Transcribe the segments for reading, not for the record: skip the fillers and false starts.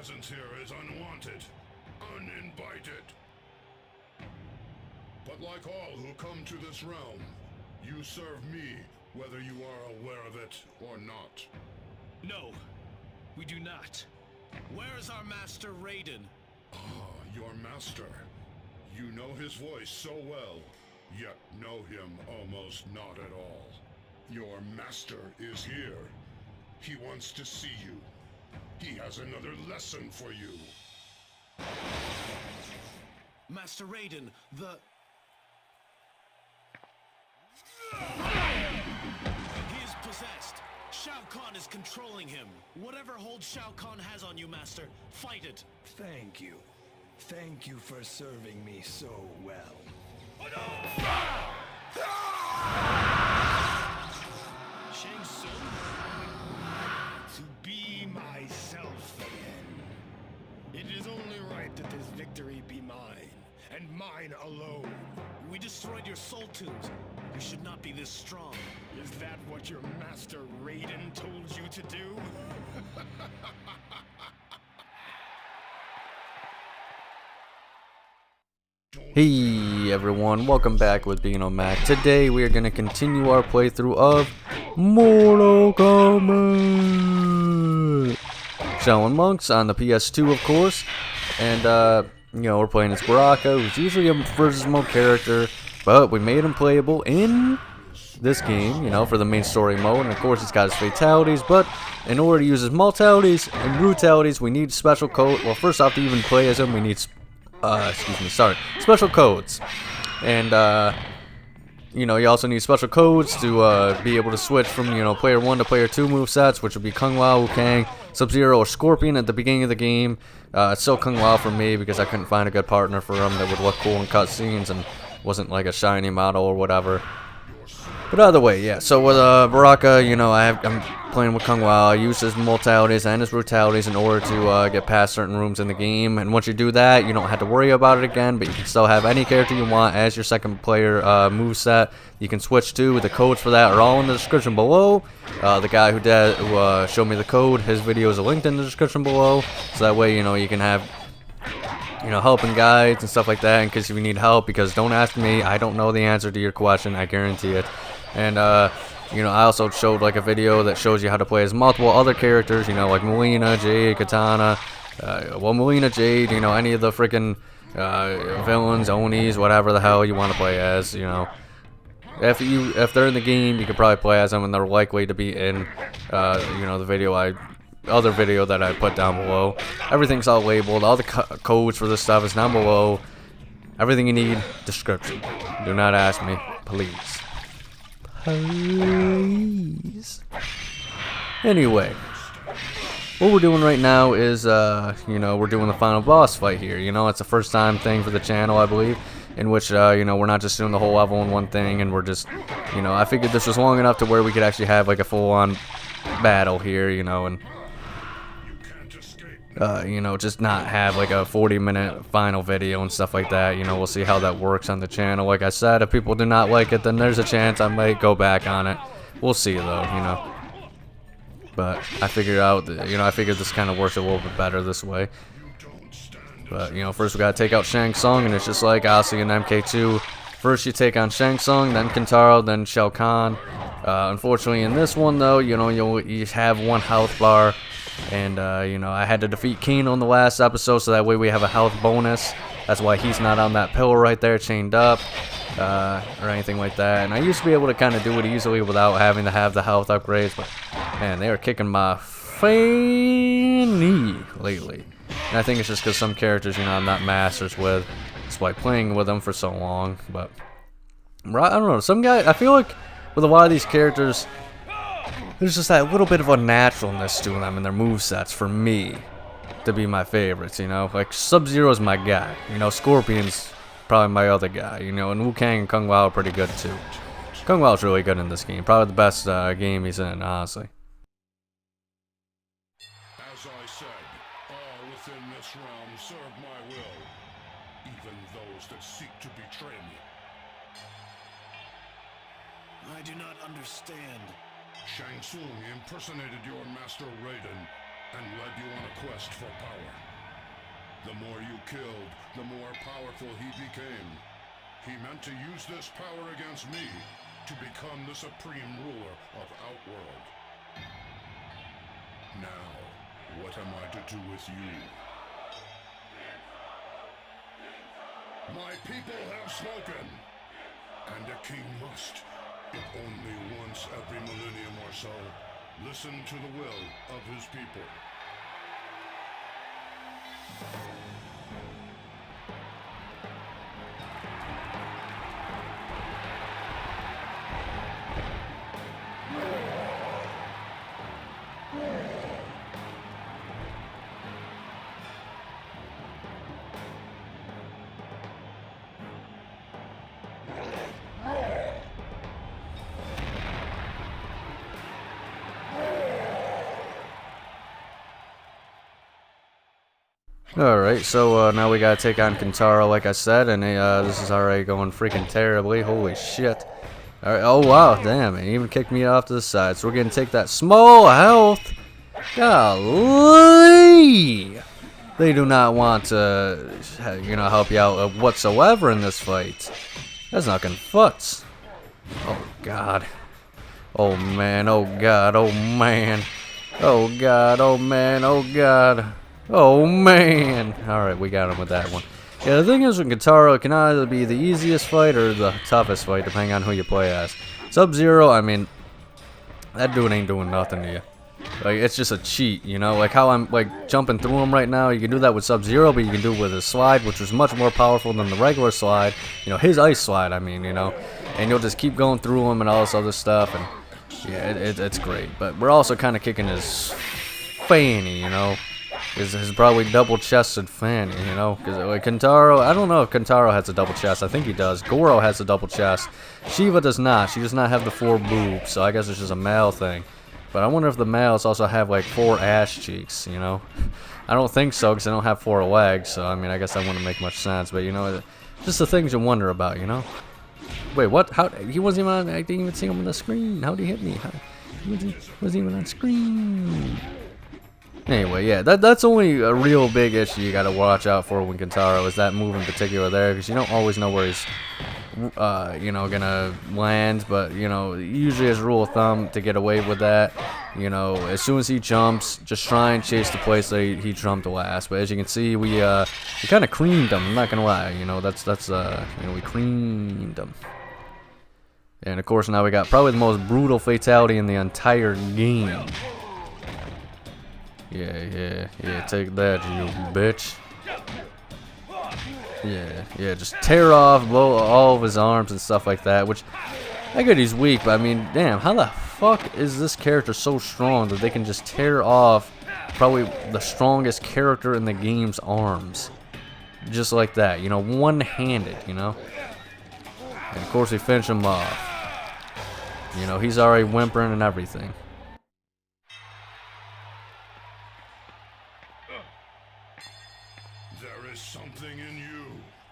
presence here is unwanted, uninvited. But like all who come to this realm, you serve me, whether you are aware of it or not. No, we do not. Where is our master Raiden? Ah, your master. You know his voice so well, yet know him almost not at all. Your master is here. He wants to see you. He has another lesson for you. Master Raiden, He is possessed. Shao Kahn is controlling him. Whatever hold Shao Kahn has on you, Master, fight it. Thank you. Thank you for serving me so well. Shang Tsung? To be myself again. It is only right that this victory be mine, and mine alone. We destroyed your soul tombs. You should not be this strong. Is that what your master Raiden told you to do? Hey everyone, welcome back with being Ermac. Today we are going to continue our playthrough of Mortal Kombat Shaolin Monks on the PS2, of course. And we're playing as Baraka, who's usually a versus mode character, but we made him playable in this game, for the main story mode. And of course he's got his fatalities, but in order to use his Multalities and Brutalities, we need special code. Well, first off, to even play as him, we need special codes. And you also need special codes to be able to switch from player 1 to player 2 movesets, which would be Kung Lao, Kang, Sub-Zero, or Scorpion at the beginning of the game. It's still Kung Lao for me because I couldn't find a good partner for him that would look cool in cutscenes and wasn't like a shiny model or whatever. But either way, yeah. So with Baraka, I'm playing with Kung Lao. I use his Multalities and his Brutalities in order to get past certain rooms in the game. And once you do that, you don't have to worry about it again. But you can still have any character you want as your second player moveset. You can switch to. The codes for that are all in the description below. The guy who showed me the code, his videos are linked in the description below. So that way, you can have help and guides and stuff like that in case you need help, because don't ask me, I don't know the answer to your question, I guarantee it. And I also showed like a video that shows you how to play as multiple other characters, like Melina, Jade, Katana, Melina, Jade, any of the freaking villains, Onis, whatever the hell you want to play as, If they're in the game, you could probably play as them, and they're likely to be in, the other video that I put down below. Everything's all labeled. All the codes for this stuff is down below. Everything you need, description. Do not ask me, please. Please. Anyway, what we're doing right now is, we're doing the final boss fight here. It's a first time thing for the channel, I believe, in which, we're not just doing the whole level in one thing, and we're just, I figured this was long enough to where we could actually have like a full-on battle here, and just not have like a 40-minute final video and stuff like that. We'll see how that works on the channel. Like I said, if people do not like it, then there's a chance I might go back on it. We'll see though, But I figured out that, I figured this kind of works a little bit better this way. But, first we gotta take out Shang Tsung, and it's just like Aussie and MK2. First you take on Shang Tsung, then Kintaro, then Shao Kahn. Unfortunately in this one though, you have one health bar. And, I had to defeat Kahn on the last episode, so that way we have a health bonus. That's why he's not on that pillar right there, chained up, or anything like that. And I used to be able to kind of do it easily without having to have the health upgrades, but, man, they are kicking my fanny lately. And I think it's just because some characters, I'm not masters with. That's why playing with them for so long, but, I don't know, I feel like with a lot of these characters, there's just that little bit of unnaturalness to them and their movesets for me to be my favorites, Like Sub-Zero's my guy, Scorpion's probably my other guy, and Liu Kang and Kung Lao are pretty good too. Kung Lao's really good in this game, probably the best game he's in, honestly. As I said, all within this realm serve my will, even those that seek to betray me. I do not understand. Shang Tsung impersonated your master Raiden and led you on a quest for power. The more you killed, the more powerful he became. He meant to use this power against me to become the supreme ruler of Outworld. Now, what am I to do with you? My people have spoken, and a king must, if only once every millennium or so, listen to the will of his people. Alright, so now we gotta take on Kentaro, like I said, and this is already going freaking terribly. Holy shit. Alright, oh wow, damn, it even kicked me off to the side. So we're gonna take that small health. Golly! They do not want to, help you out whatsoever in this fight. That's not gonna futz. Oh god. Oh man, oh god, oh man. Oh god, oh man, oh god. Oh man! Alright, we got him with that one. Yeah, the thing is with Kentaro, it can either be the easiest fight or the toughest fight, depending on who you play as. Sub-Zero, I mean, that dude ain't doing nothing to you. Like, it's just a cheat, you know? Like how I'm, like, jumping through him right now, you can do that with Sub-Zero, but you can do it with his slide, which is much more powerful than the regular slide. You know, his ice slide, I mean, you know? And you'll just keep going through him and all this other stuff, and yeah, it's great. But we're also kind of kicking his fanny, you know? His probably double-chested fanny, you know? Because like Kentaro, I don't know if Kentaro has a double chest. I think he does. Goro has a double chest. Shiva does not. She does not have the 4 boobs, so I guess it's just a male thing. But I wonder if the males also have like 4 ass cheeks, you know? I don't think so, because they don't have 4 legs, so I mean, I guess that wouldn't make much sense. But you know, just the things you wonder about, you know? Wait, what? How? He wasn't even on, I didn't even see him on the screen. How did he hit me? He wasn't even on screen. Anyway, yeah, that's only a real big issue you gotta watch out for when Kentaro is that move in particular there, because you don't always know where he's, gonna land, but, you know, usually as a rule of thumb, to get away with that, you know, as soon as he jumps, just try and chase the place that he jumped last. But as you can see, we kind of creamed him, I'm not gonna lie, you know, we creamed him. And of course now we got probably the most brutal fatality in the entire game. Yeah, take that, you bitch. Yeah, just tear off all of his arms and stuff like that, which, I get he's weak, but I mean, damn, how the fuck is this character so strong that they can just tear off probably the strongest character in the game's arms? Just like that, you know, one-handed, you know? And of course we finish him off. You know, he's already whimpering and everything. There is something in you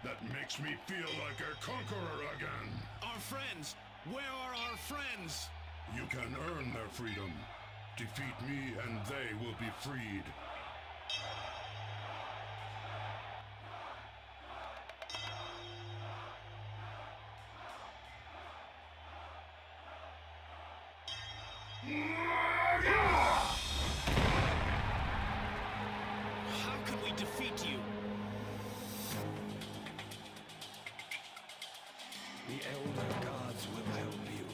that makes me feel like a conqueror again. Our friends! Where are our friends? You can earn their freedom. Defeat me and they will be freed. How can we defeat you? The elder gods will help you.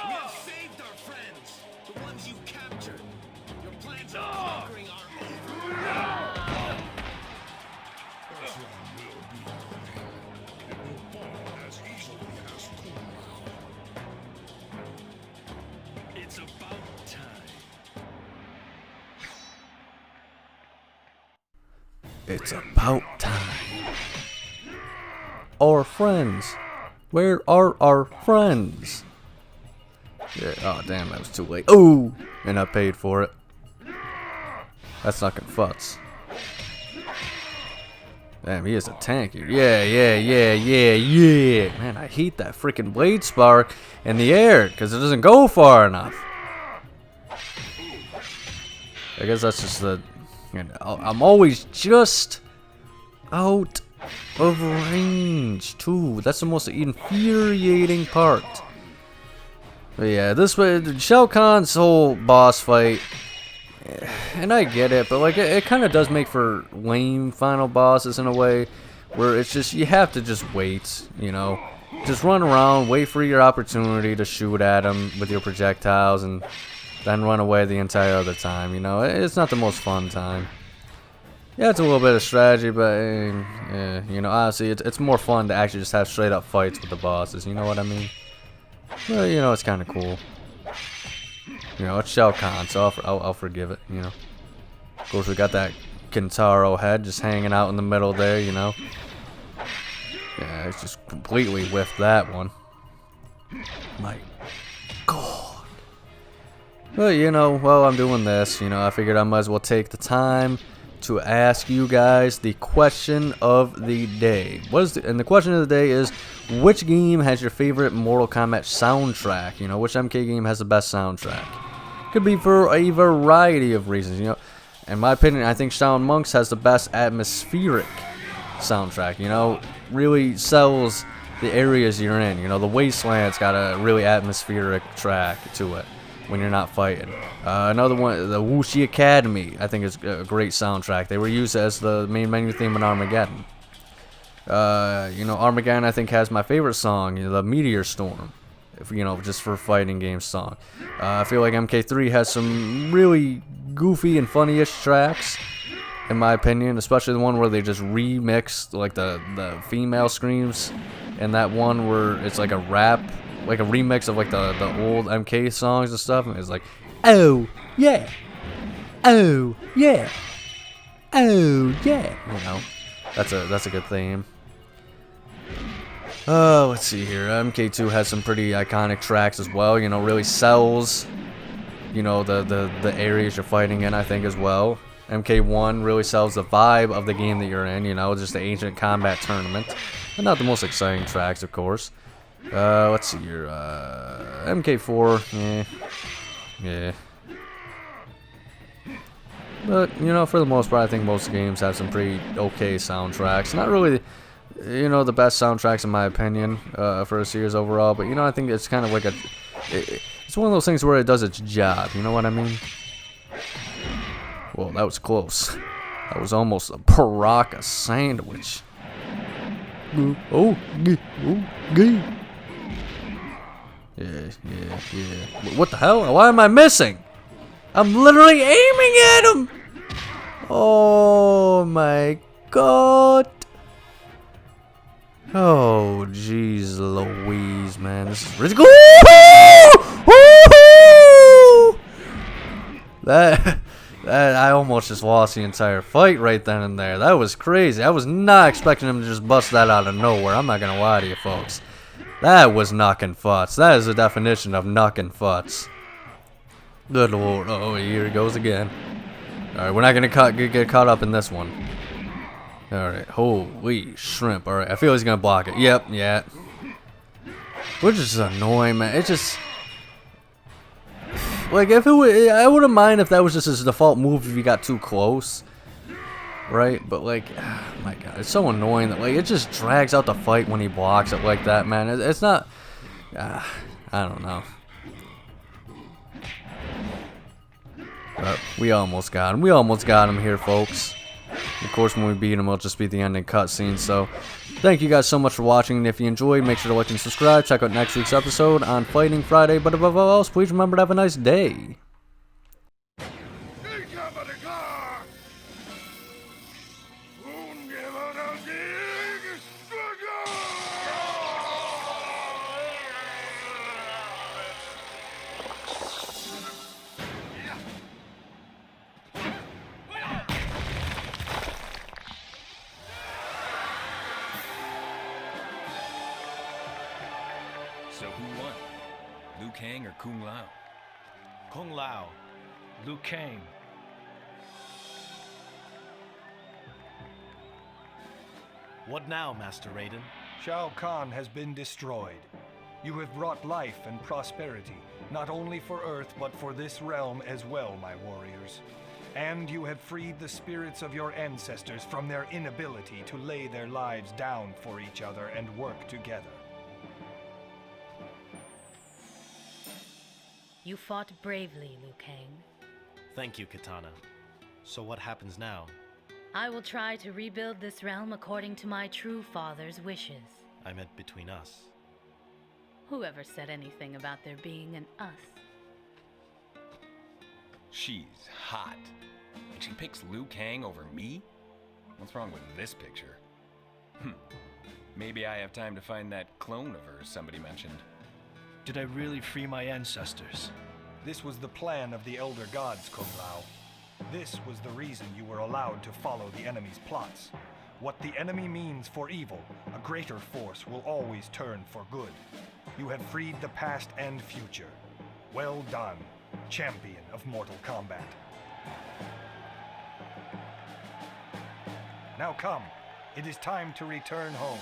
We have saved our friends, the ones you captured. Your plans of conquering are over. Earthrealm will be mine. It will fall as easily as Kombat. It's about time. It's about time. Our friends. Where are our friends? Yeah, oh damn, that was too late. Oh, and I paid for it. That's not gonna futz. Damn, he is a tanky. Yeah. Man, I hate that freaking blade spark in the air because it doesn't go far enough. I guess that's just the... You know, I'm always just out of range, too. That's the most infuriating part. But yeah, this way, Shao Kahn's whole boss fight... And I get it, but like it kind of does make for lame final bosses in a way, where it's just you have to just wait, you know, just run around, wait for your opportunity to shoot at them with your projectiles, and then run away the entire other time. You know, it's not the most fun time. Yeah, it's a little bit of strategy, but yeah, you know, honestly, it's more fun to actually just have straight up fights with the bosses. You know what I mean? Well, you know, it's kind of cool. You know, it's Shao Kahn, so I'll forgive it, you know. Of course, we got that Kintaro head just hanging out in the middle there, you know. Yeah, it's just completely whiffed that one. My God. But, you know, while I'm doing this, you know, I figured I might as well take the time to ask you guys the question of the day. And the question of the day is, which game has your favorite Mortal Kombat soundtrack? You know, which MK game has the best soundtrack? Could be for a variety of reasons, you know. In my opinion, I think Shaolin Monks has the best atmospheric soundtrack, you know. Really sells the areas you're in, you know. The Wasteland's got a really atmospheric track to it when you're not fighting. Another one, the Wuxi Academy, I think is a great soundtrack. They were used as the main menu theme in Armageddon. You know, Armageddon I think has my favorite song, you know, the Meteor Storm. If, you know, just for fighting game song. I feel like MK3 has some really goofy and funny-ish tracks, in my opinion, especially the one where they just remix like the female screams, and that one where it's like a rap, like a remix of like the old MK songs and stuff, and it's like, oh yeah, oh yeah, oh yeah, you know, that's a good theme. Let's see here. MK2 has some pretty iconic tracks as well. You know, really sells, you know, the areas you're fighting in, I think, as well. MK1 really sells the vibe of the game that you're in. You know, just the ancient combat tournament, but not the most exciting tracks, of course. Let's see here. MK4, yeah. But you know, for the most part, I think most games have some pretty okay soundtracks. Not really, you know, the best soundtracks in my opinion for a series overall, but you know, I think it's kind of like it's one of those things where it does its job, you know what I mean? Well, that was close. That was almost a Baraka sandwich. Oh, yeah. What the hell? Why am I missing? I'm literally aiming at him! Oh my God. Oh, jeez Louise, man. This is ridiculous. That I almost just lost the entire fight right then and there. That was crazy. I was not expecting him to just bust that out of nowhere. I'm not gonna lie to you folks. That was knocking futs. That is the definition of knocking futs. Good Lord. Oh, here he goes again. Alright, we're not gonna get caught up in this one. Alright, holy shrimp. Alright, I feel he's gonna block it. Yep, yeah. Which is annoying, man. It's just... Like, if it would... I wouldn't mind if that was just his default move if he got too close. Right? But, like... Oh my God. It's so annoying that, like, it just drags out the fight when he blocks it like that, man. It's not... I don't know. But we almost got him. We almost got him here, folks. Of course, when we beat him, it'll just be the ending cutscene. So, thank you guys so much for watching. And if you enjoyed, make sure to like and subscribe. Check out next week's episode on Fighting Friday. But above all else, please remember to have a nice day. So who won? Liu Kang or Kung Lao? Kung Lao. Liu Kang. What now, Master Raiden? Kahn has been destroyed. You have brought life and prosperity, not only for Earth, but for this realm as well, my warriors. And you have freed the spirits of your ancestors from their inability to lay their lives down for each other and work together. You fought bravely, Liu Kang. Thank you, Katana. So what happens now? I will try to rebuild this realm according to my true father's wishes. I meant between us. Whoever said anything about there being an us? She's hot. And she picks Liu Kang over me? What's wrong with this picture? Maybe I have time to find that clone of her somebody mentioned. Did I really free my ancestors? This was the plan of the Elder Gods, Kung Lao. This was the reason you were allowed to follow the enemy's plots. What the enemy means for evil, a greater force will always turn for good. You have freed the past and future. Well done, champion of Mortal Kombat. Now come, it is time to return home.